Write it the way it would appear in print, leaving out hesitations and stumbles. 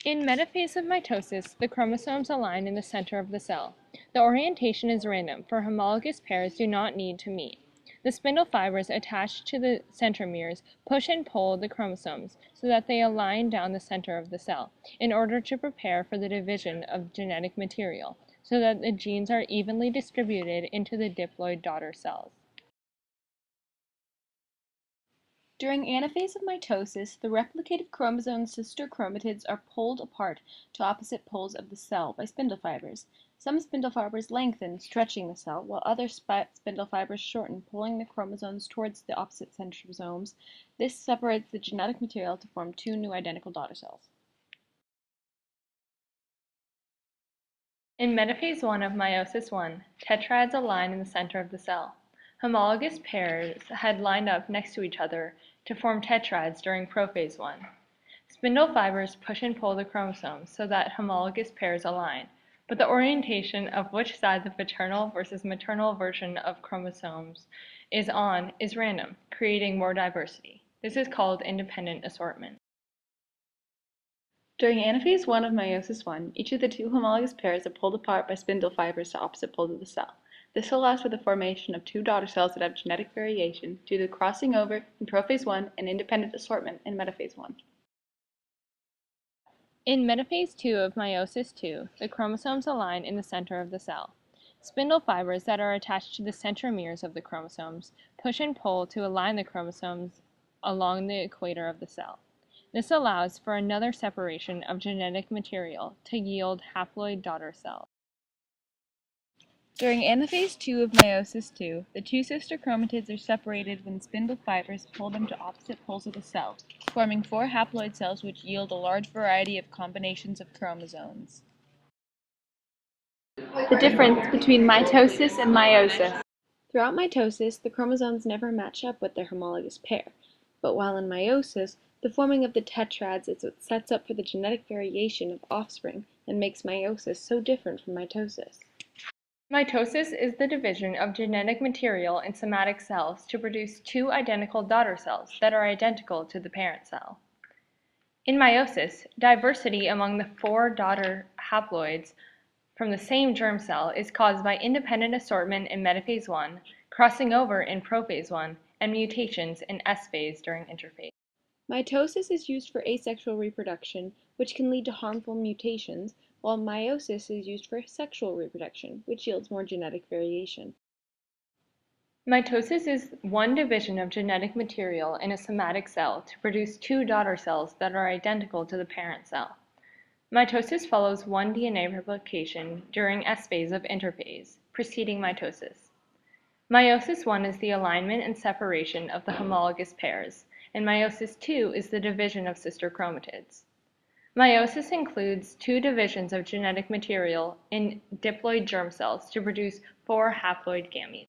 In metaphase of mitosis, the chromosomes align in the center of the cell. The orientation is random, for homologous pairs do not need to meet. The spindle fibers attached to the centromeres push and pull the chromosomes so that they align down the center of the cell in order to prepare for the division of genetic material so that the genes are evenly distributed into the diploid daughter cells. During anaphase of mitosis, the replicative chromosome's sister chromatids are pulled apart to opposite poles of the cell by spindle fibers. Some spindle fibers lengthen, stretching the cell, while other spindle fibers shorten, pulling the chromosomes towards the opposite centrosomes. This separates the genetic material to form two new identical daughter cells. In metaphase 1 of meiosis 1, tetrads align in the center of the cell. Homologous pairs had lined up next to each other to form tetrads during prophase 1. Spindle fibers push and pull the chromosomes so that homologous pairs align, but the orientation of which side the paternal versus maternal version of chromosomes is on is random, creating more diversity. This is called independent assortment. During anaphase 1 of meiosis 1, each of the two homologous pairs are pulled apart by spindle fibers to opposite poles of the cell. This allows for the formation of two daughter cells that have genetic variation due to crossing over in prophase 1 and independent assortment in metaphase 1. In metaphase 2 of meiosis 2, the chromosomes align in the center of the cell. Spindle fibers that are attached to the centromeres of the chromosomes push and pull to align the chromosomes along the equator of the cell. This allows for another separation of genetic material to yield haploid daughter cells. During anaphase 2 of meiosis 2, the two sister chromatids are separated when spindle fibers pull them to opposite poles of the cell, forming four haploid cells which yield a large variety of combinations of chromosomes. The difference between mitosis and meiosis. Throughout mitosis, the chromosomes never match up with their homologous pair, but while in meiosis, the forming of the tetrads is what sets up for the genetic variation of offspring and makes meiosis so different from mitosis. Mitosis is the division of genetic material in somatic cells to produce two identical daughter cells that are identical to the parent cell. In meiosis, diversity among the four daughter haploids from the same germ cell is caused by independent assortment in metaphase 1, crossing over in prophase 1, and mutations in S phase during interphase. Mitosis is used for asexual reproduction, which can lead to harmful mutations, while meiosis is used for sexual reproduction, which yields more genetic variation. Mitosis is one division of genetic material in a somatic cell to produce two daughter cells that are identical to the parent cell. Mitosis follows one DNA replication during S phase of interphase, preceding mitosis. Meiosis 1 is the alignment and separation of the homologous pairs, and meiosis 2 is the division of sister chromatids. Meiosis includes two divisions of genetic material in diploid germ cells to produce four haploid gametes.